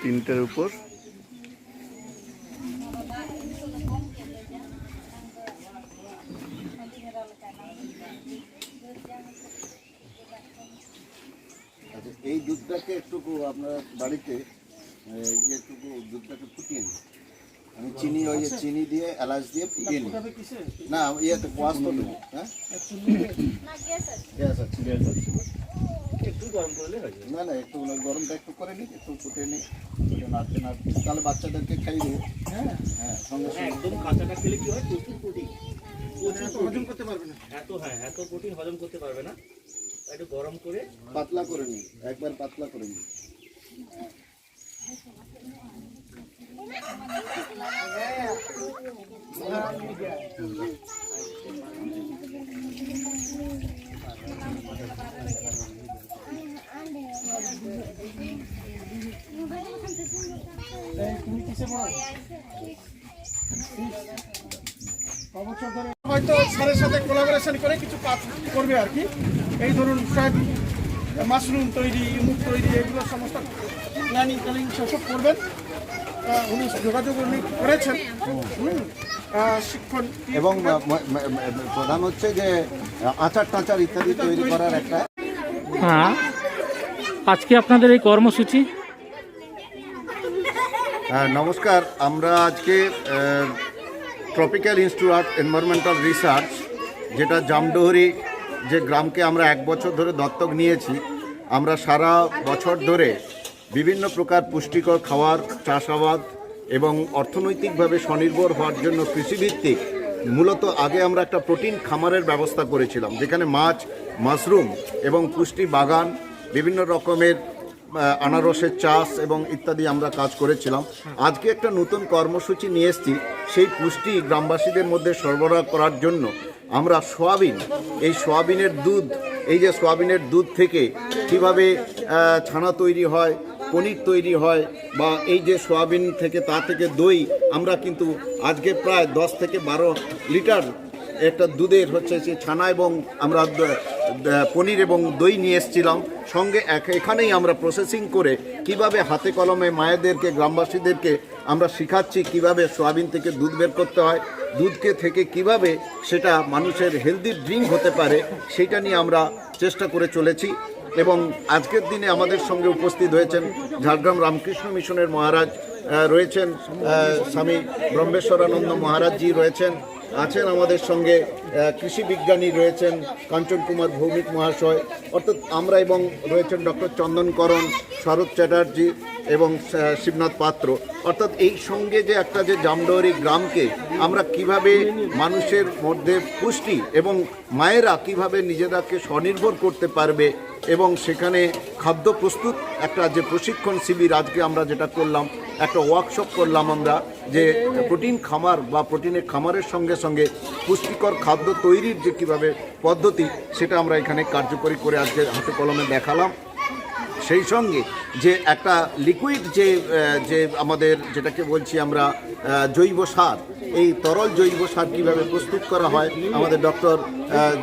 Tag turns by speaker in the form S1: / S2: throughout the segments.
S1: তিনটের উপর
S2: এই দুধটাকে একটু আপনার বাড়িতে একটু দুধটাকে ফুটিয়ে নিন। আমি চিনি ওই চিনি দিয়ে এলাচ দিয়ে ফুটিয়ে নিই। না ইয়েতে কোয়াশ তো নেব। হ্যাঁ গ্যাস আছে একটু গরম করলে হয়। না না একটু গরমটা একটু করে নিই, একটু ফুটিয়ে নিই, নাড়তে নাড়তে তাহলে বাচ্চাদেরকে খাই দেবো। হ্যাঁ হ্যাঁ সঙ্গে সঙ্গে
S3: একদম কাঁচাটা খেলে কি হয়, প্রচুর প্রোটিন
S2: হজম করতে পারবে না।
S3: এত প্রোটিন হজম করতে পারবে না। একটু গরম করে
S2: পাতলা করে নিই, একবার পাতলা করে নিই।
S4: হয়তো স্যারের সাথে কোলাবোরেশন করে কিছু কাজ করবে আর কি। এই ধরুন সয়াবিন, মাশরুম তৈরি, মুখ তৈরি, এগুলো সমস্ত প্ল্যানিং সেসব করবেন। উনি যোগাযোগ করেছেন শিক্ষণ
S2: এবং প্রধান হচ্ছে যে আচার টাচার ইত্যাদি তৈরি করার একটা।
S5: হ্যাঁ, আজকে আপনাদের এই কর্মসূচি।
S2: নমস্কার, আমরা আজকে tropical institute of environmental research, যেটা জামডোহরি যে গ্রামকে আমরা 1 বছর ধরে দত্তক নিয়েছি, আমরা সারা বছর ধরে বিভিন্ন প্রকার পুষ্টিকর খাবার, চাষাবাদ এবং অর্থনৈতিকভাবে স্বনির্ভর হওয়ার জন্য কৃষিভিত্তিক মূলত আগে আমরা একটা প্রোটিন খামারের ব্যবস্থা করেছিলাম, যেখানে মাছ, মাশরুম এবং পুষ্টি বাগান, বিভিন্ন রকমের আনারসের চাষ এবং ইত্যাদি আমরা কাজ করেছিলাম। আজকে একটা নতুন কর্মসূচি নিয়ে এসেছি, সেই পুষ্টি গ্রামবাসীদের মধ্যে সরবরাহ করার জন্য আমরা সোয়াবিন, এই সোয়াবিনের দুধ, এই যে সোয়াবিনের দুধ থেকে কিভাবে ছানা তৈরি হয়, পনির তৈরি হয়, বা এই যে সোয়াবিন থেকে তা থেকে দই, আমরা কিন্তু আজকে প্রায় 10 থেকে 12 লিটার একটা দুধের হচ্ছে সে ছানা এবং আমরা পনির এবং দই নিয়ে এসেছিলাম। সঙ্গে এখানেই আমরা প্রসেসিং করে কিভাবে হাতে কলমে মায়েদেরকে, গ্রামবাসীদেরকে আমরা শেখাচ্ছি কিভাবে সোয়াবিন থেকে দুধ বের করতে হয়, দুধকে থেকে কিভাবে সেটা মানুষের হেলদি ড্রিঙ্ক হতে পারে, সেটা নিয়ে আমরা চেষ্টা করে চলেছি। এবং আজকের দিনে আমাদের সঙ্গে উপস্থিত হয়েছেন ঝাড়গ্রাম রামকৃষ্ণ মিশনের মহারাজ রয়েছেন, স্বামী ব্রহ্মেশ্বরানন্দ মহারাজজি রয়েছেন, আছেন আমাদের সঙ্গে কৃষি বিজ্ঞানী রয়েছেন কাঞ্চন কুমার ভৌমিক মহাশয়, অর্থাৎ আমরা, এবং রয়েছেন ডক্টর চন্দনকরণ, শরৎ চ্যাটার্জি এবং শিবনাথ পাত্র। অর্থাৎ এই সঙ্গে যে একটা যে জামডোহরি গ্রামকে আমরা কিভাবে মানুষের মধ্যে পুষ্টি এবং মায়েরা কিভাবে নিজেদেরকে স্বনির্ভর করতে পারবে, এবং সেখানে খাদ্য প্রস্তুত একটা যে প্রশিক্ষণ শিবির আজকে আমরা যেটা করলাম, একটা ওয়ার্কশপ করলাম আমরা, যে প্রোটিন খামার বা প্রোটিনের খামারের সঙ্গে সঙ্গে পুষ্টিকর খাদ্য তৈরির যে কীভাবে পদ্ধতি, সেটা আমরা এখানে কার্যকরী করে আজকে হাতে কলমে দেখালাম। সেই সঙ্গে যে একটা লিকুইড যে আমাদের যেটাকে বলছি আমরা জৈব সার, এই তরল জৈব সার কীভাবে প্রস্তুত করা হয়, আমাদের ডক্টর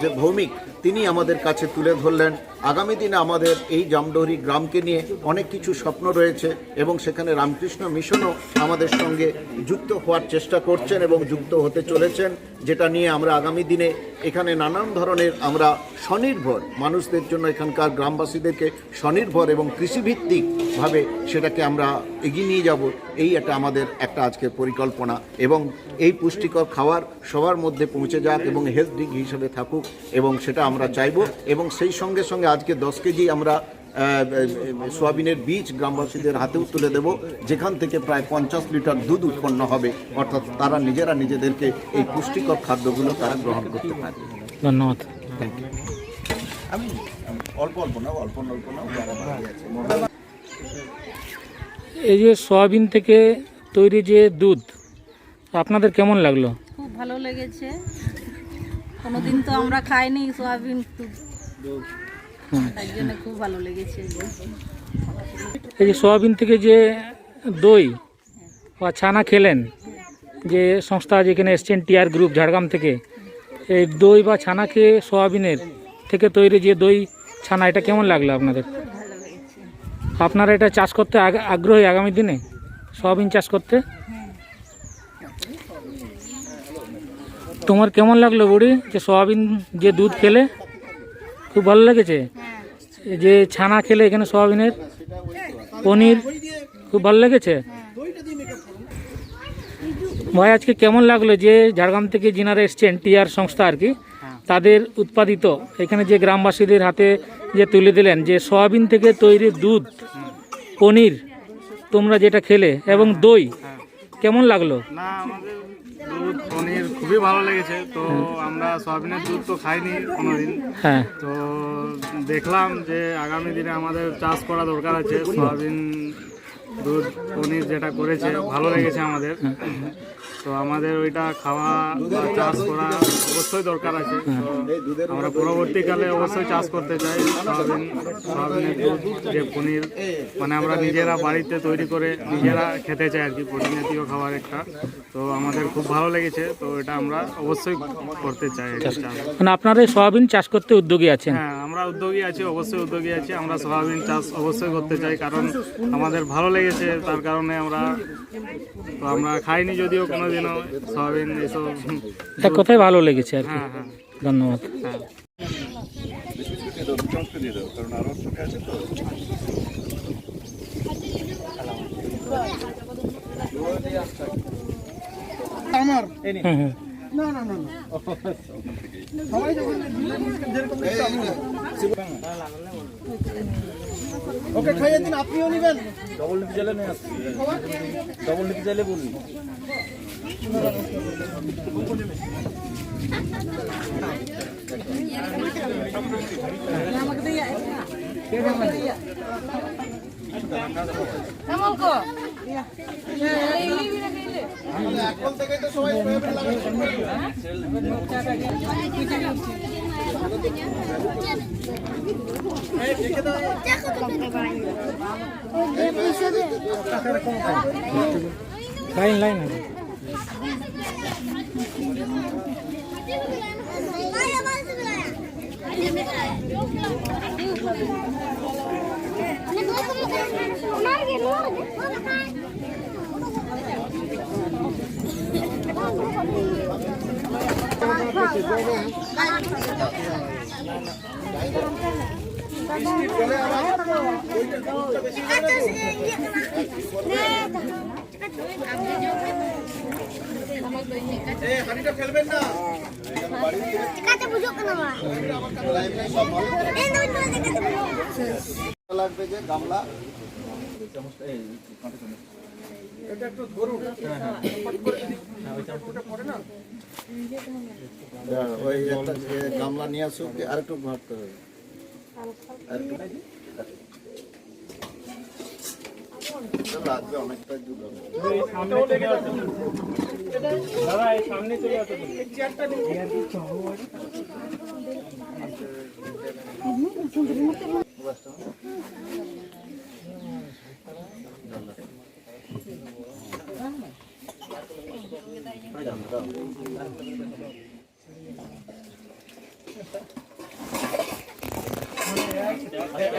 S2: যে ভৌমিক তিনি আমাদের কাছে তুলে ধরলেন। আগামী দিনে আমাদের এই জামডোহরি গ্রামকে নিয়ে অনেক কিছু স্বপ্ন রয়েছে, এবং সেখানে রামকৃষ্ণ মিশনও আমাদের সঙ্গে যুক্ত হওয়ার চেষ্টা করছেন এবং যুক্ত হতে চলেছেন, যেটা নিয়ে আমরা আগামী দিনে এখানে নানান ধরনের আমরা স্বনির্ভর মানুষদের জন্য, এখানকার গ্রামবাসীদেরকে স্বনির্ভর এবং কৃষিভিত্তিকভাবে সেটাকে আমরা এগিয়ে নিয়ে যাব। এই একটা আমাদের একটা আজকের পরিকল্পনা, এবং এই পুষ্টিকর খাবার সবার মধ্যে পৌঁছে যাক এবং হেলথ ড্রিঙ্ক হিসেবে থাকুক, এবং সেটা আমরা চাইব। এবং সেই সঙ্গে সঙ্গে আজকে 10 কেজি আমরা সোয়াবিনের বীজ গ্রামবাসীদের হাতেও তুলে দেব, যেখান থেকে প্রায় 50 লিটার দুধ উৎপন্ন হবে, অর্থাৎ তারা নিজেরা নিজেদেরকে এই পুষ্টিকর খাদ্যগুলো তারা গ্রহণ করতে পারে।
S5: ধন্যবাদ।
S2: Thank you. আমি অল্প না যারা বাকি আছে।
S5: এই যে সোয়াবিন থেকে তৈরি যে দুধ, আপনাদের কেমন লাগলো?
S6: খুব ভালো লেগেছে, কোনোদিন তো আমরা খাইনি সোয়াবিন দুধ, তাই জন্য খুব ভালো লেগেছে।
S5: এই যে সোয়াবিন থেকে যে দই বা ছানা খেলেন, যে সংস্থা যেখানে এসছেন টিআর গ্রুপ ঝাড়গ্রাম থেকে, এই দই বা ছানা খেয়ে সোয়াবিনের থেকে তৈরি যে দই ছানা, এটা কেমন লাগলো আপনাদের?
S6: ভালো লেগেছে।
S5: আপনারা এটা চাষ করতে আগ্রহী আগামী দিনে সোয়াবিন চাষ করতে? তোমার কেমন লাগলো বুড়ি, যে সোয়াবিন যে দুধ খেলে খুব ভালো লেগেছে? এই যে ছানা খেলে এখানে সোয়াবিনের পনির খুব ভালো লেগেছে? ভাই আজকে কেমন লাগলো যে ঝাড়গ্রাম থেকে যিনারা এসছেন, টিআর সংস্থা আর কি, তাদের উৎপাদিত এখানে যে গ্রামবাসীদের হাতে যে তুলে দিলেন যে সোয়াবিন থেকে তৈরি দুধ, পনির তোমরা যেটা খেলে এবং দই, কেমন লাগলো?
S7: না, আমাদের দুধ পনির খুবই ভালো লেগেছে। তো আমরা সয়াবিনের দুধ তো খাইনি কোনোদিন।
S5: হ্যাঁ,
S7: তো দেখলাম যে আগামী দিনে আমাদের চাষ করা দরকার আছে। সয়াবিন দুধ পনির যেটা করেছে ভালো লেগেছে আমাদের। তো আমাদের ওইটা খাওয়া বা চাষ করা অবশ্যই দরকার আছে। তো আমরা পরবর্তীকালে অবশ্যই চাষ করতে চাই সয়াবিনের দুধ, যে পনির মানে আমরা নিজেরা বাড়িতে তৈরি করে নিজেরা খেতে চাই আর কি, প্রোটিন জাতীয় খাবার একটা। তো আমাদের খুব ভালো লেগেছে, তো এটা আমরা অবশ্যই করতে চাই এটা চাষ।
S5: মানে আপনারা এই সোয়াবিন চাষ করতে উদ্যোগী আছেন?
S7: হ্যাঁ, আমরা উদ্যোগী আছি, অবশ্যই উদ্যোগী আছি। আমরা সোয়াবিন চাষ অবশ্যই করতে চাই, কারণ আমাদের ভালো লেগেছে, তার কারণে আমরা খাইনি যদিও কোনোদিনও সয়াবিন এসব।
S5: এক কথায় ভালো লেগেছে আর কি।
S7: হ্যাঁ হ্যাঁ
S5: ধন্যবাদ।
S7: হ্যাঁ।
S4: আমার
S5: হুম হুম।
S4: না না না না সবাই যখন যেরকম ইচ্ছা আমি ওকে খাইয়ে দিন, আপনিও নেবেন।
S3: ডবল নিতে চাইলে নিয়ে আসছি, ডবল নিতে চাইলে বলবি।
S4: এখন থেকে তো সবাই লাগাতে শুরু করবে।
S5: লাইন লাইন
S4: হাঁড়িটা ফেলবেন না।
S2: লাগবে যে গামলা,
S4: এটা একটু ধরুন।
S2: ওই একটা যে গামলা নিয়ে আসুক, আর একটু ভাবতে হবে। লাগবে অনেকটা দুধ হবে।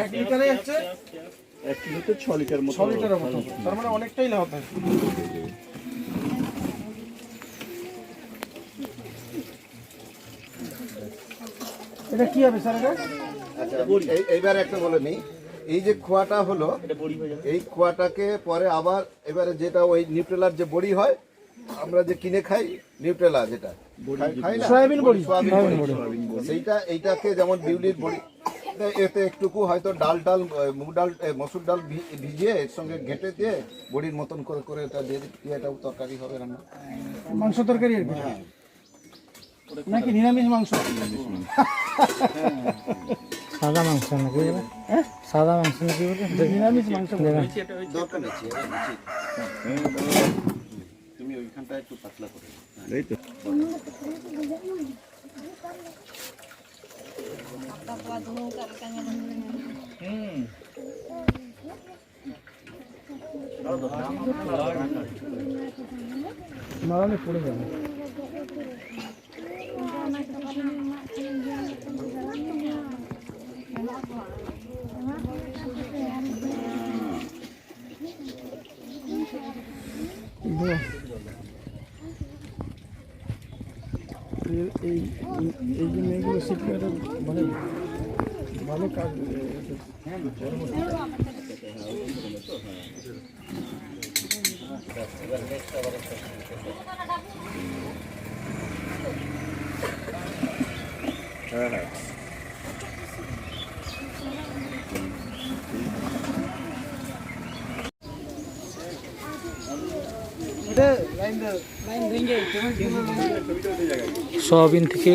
S4: এক লিটারে হচ্ছে
S1: 1 কিলোতে 6 লিটার মতো।
S4: 6 লিটারের মতো, তার মানে অনেকটাই লাভ হয়। এটা কি হবে স্যার? এটা
S2: আচ্ছা, এইবার একটা বলে নিই, এই যে খোয়াটা হলো, এই খোয়াটাকে পরে আবার এবারে যেটা ওই নিউট্রেলার যে বড়ি হয়, আমরা যে কিনে খাই নিউট্রেলা, যেটা খাই না,
S4: সয়াবিন বড়ি।
S2: সেইটা এইটাকে যেমন বিউলির বড়ি, এতে একটুকু হয়তো ডাল মুগ ডাল মসুর ডাল ভিজিয়ে এর সঙ্গে ঘেঁটে দিয়ে বড়ির মতন করে করে এটা দিয়ে দিয়ে এটাও তরকারি হবে রান্না।
S4: মাংস তরকারি আর কি, নাকি নিরামিষ মাংস?
S5: সাদা মাংস নাকি? সাদা মাংস নাকি?
S4: নিরামিষ মাংস।
S2: দরকার আছে, তুমি ওইখানটা একটু পাতলা করে
S1: এই তো
S4: নাড়ালে পড়ে যাবে। এই জন্য এগুলো শিখলে একটা মানে ভালো কাজ।
S5: সয়াবিন থেকে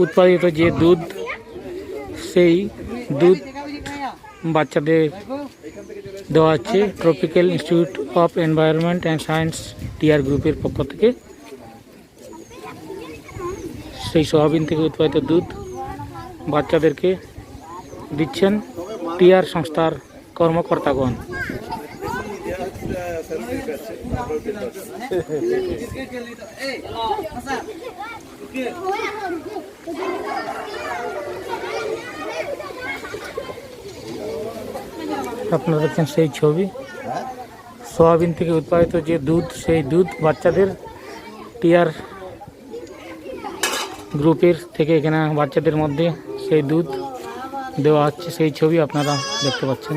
S5: উৎপাদিত যে দুধ, সেই দুধ বাচ্চাদের দেওয়া হচ্ছে tropical institute of environment and science TR গ্রুপের পক্ষ থেকে। সেই সয়াবিন থেকে উৎপাদিত দুধ বাচ্চাদেরকে দিচ্ছেন টিআর সংস্থার কর্মকর্তাগণ। আপনারা দেখছেন সেই ছবি, সয়াবিন থেকে উৎপাদিত যে দুধ, সেই দুধ বাচ্চাদের টিআর গ্রুপের থেকে এখানে বাচ্চাদের মধ্যে সেই দুধ দেওয়া হচ্ছে, সেই ছবি আপনারা দেখতে পাচ্ছেন।